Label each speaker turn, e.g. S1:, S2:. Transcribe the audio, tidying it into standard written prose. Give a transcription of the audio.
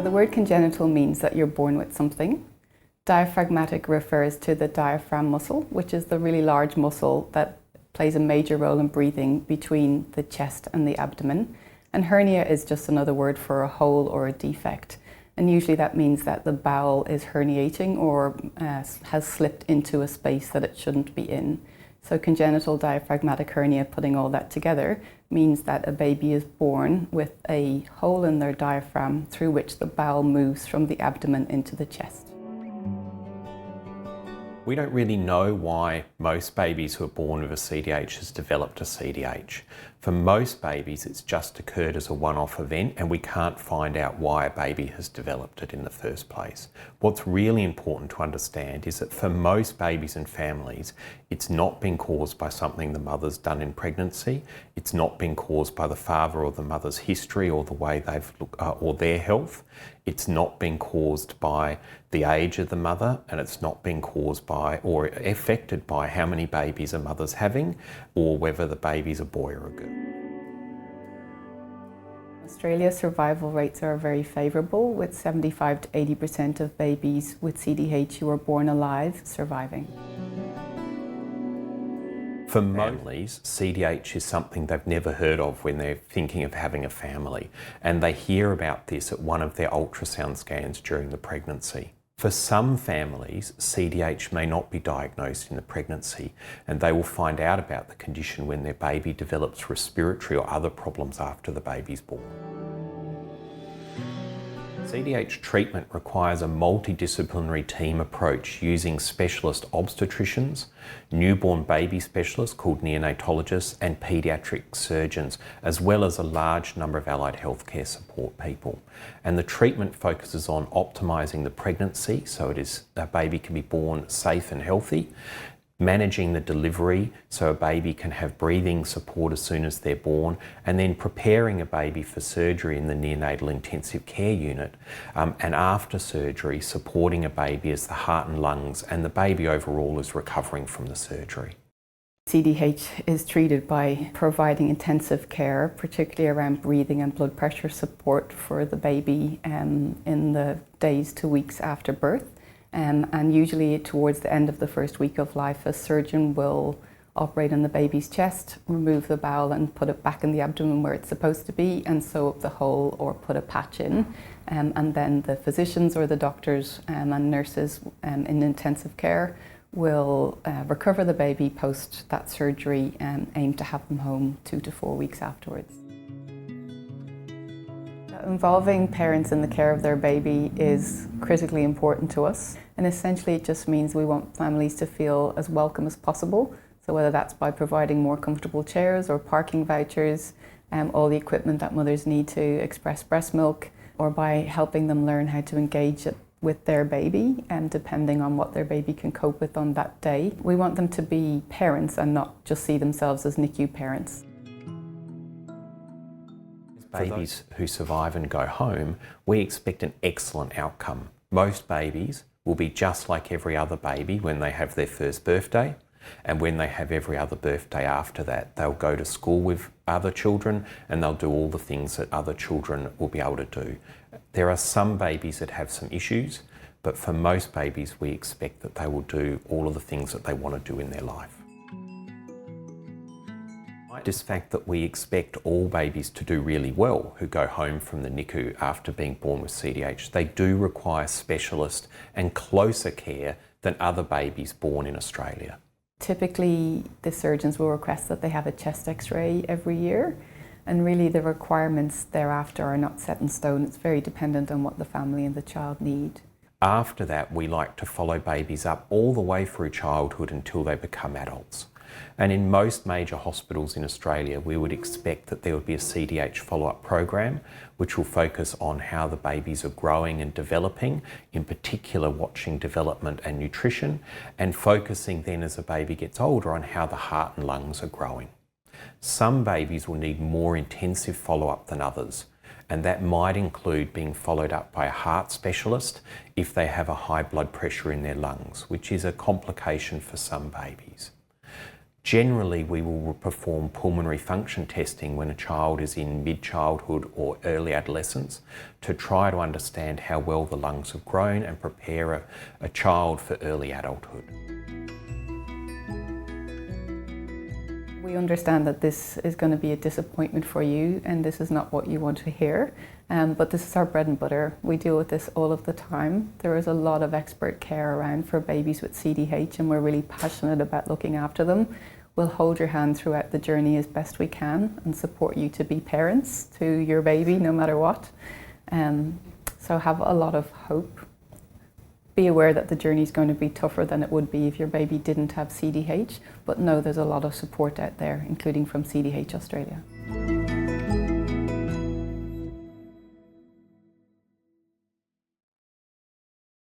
S1: So the word congenital means that you're born with something. Diaphragmatic refers to the diaphragm muscle, which is the really large muscle that plays a major role in breathing between the chest and the abdomen. And hernia is just another word for a hole or a defect. And usually that means that the bowel is herniating or has slipped into a space that it shouldn't be in. So congenital diaphragmatic hernia, putting all that together, means that a baby is born with a hole in their diaphragm through which the bowel moves from the abdomen into the chest.
S2: We don't really know why most babies who are born with a CDH has developed a CDH. For most babies, it's just occurred as a one-off event and we can't find out why a baby has developed it in the first place. What's really important to understand is that for most babies and families, it's not been caused by something the mother's done in pregnancy. It's not been caused by the father or the mother's history or the way they've looked, or their health. It's not been caused by the age of the mother, and it's not been caused by or affected by how many babies a mother's having or whether the baby's a boy or a girl.
S1: Australia's survival rates are very favourable, with 75 to 80% of babies with CDH who are born alive surviving.
S2: For families, CDH is something they've never heard of when they're thinking of having a family, and they hear about this at one of their ultrasound scans during the pregnancy. For some families, CDH may not be diagnosed in the pregnancy, and they will find out about the condition when their baby develops respiratory or other problems after the baby's born. CDH treatment requires a multidisciplinary team approach using specialist obstetricians, newborn baby specialists called neonatologists, and paediatric surgeons, as well as a large number of allied healthcare support people. And the treatment focuses on optimising the pregnancy, so a baby can be born safe and healthy, managing the delivery so a baby can have breathing support as soon as they're born, and then preparing a baby for surgery in the neonatal intensive care unit, and after surgery supporting a baby as the heart and lungs and the baby overall is recovering from the surgery.
S1: CDH is treated by providing intensive care, particularly around breathing and blood pressure support for the baby in the days to weeks after birth. And usually towards the end of the first week of life, a surgeon will operate on the baby's chest, remove the bowel and put it back in the abdomen where it's supposed to be, and sew up the hole or put a patch in. And then the physicians or the doctors and nurses in intensive care will recover the baby post that surgery and aim to have them home 2 to 4 weeks afterwards. Involving parents in the care of their baby is critically important to us, and essentially it just means we want families to feel as welcome as possible. So whether that's by providing more comfortable chairs or parking vouchers, all the equipment that mothers need to express breast milk, or by helping them learn how to engage with their baby, depending on what their baby can cope with on that day. We want them to be parents and not just see themselves as NICU parents.
S2: Babies who survive and go home, we expect an excellent outcome. Most babies will be just like every other baby when they have their first birthday, and when they have every other birthday after that. They'll go to school with other children and they'll do all the things that other children will be able to do. There are some babies that have some issues, but for most babies we expect that they will do all of the things that they want to do in their life. This fact that we expect all babies to do really well who go home from the NICU after being born with CDH. They do require specialist and closer care than other babies born in Australia.
S1: Typically, the surgeons will request that they have a chest x-ray every year, and really the requirements thereafter are not set in stone. It's very dependent on what the family and the child need.
S2: After that, we like to follow babies up all the way through childhood until they become adults. And in most major hospitals in Australia, we would expect that there would be a CDH follow-up program, which will focus on how the babies are growing and developing, in particular watching development and nutrition, and focusing then as the baby gets older on how the heart and lungs are growing. Some babies will need more intensive follow-up than others, and that might include being followed up by a heart specialist if they have a high blood pressure in their lungs, which is a complication for some babies. Generally, we will perform pulmonary function testing when a child is in mid-childhood or early adolescence to try to understand how well the lungs have grown and prepare a child for early adulthood.
S1: We understand that this is going to be a disappointment for you and this is not what you want to hear, but this is our bread and butter. We deal with this all of the time. There is a lot of expert care around for babies with CDH and we're really passionate about looking after them. We'll hold your hand throughout the journey as best we can and support you to be parents to your baby no matter what. So have a lot of hope. Be aware that the journey is going to be tougher than it would be if your baby didn't have CDH, but know there's a lot of support out there, including from CDH Australia.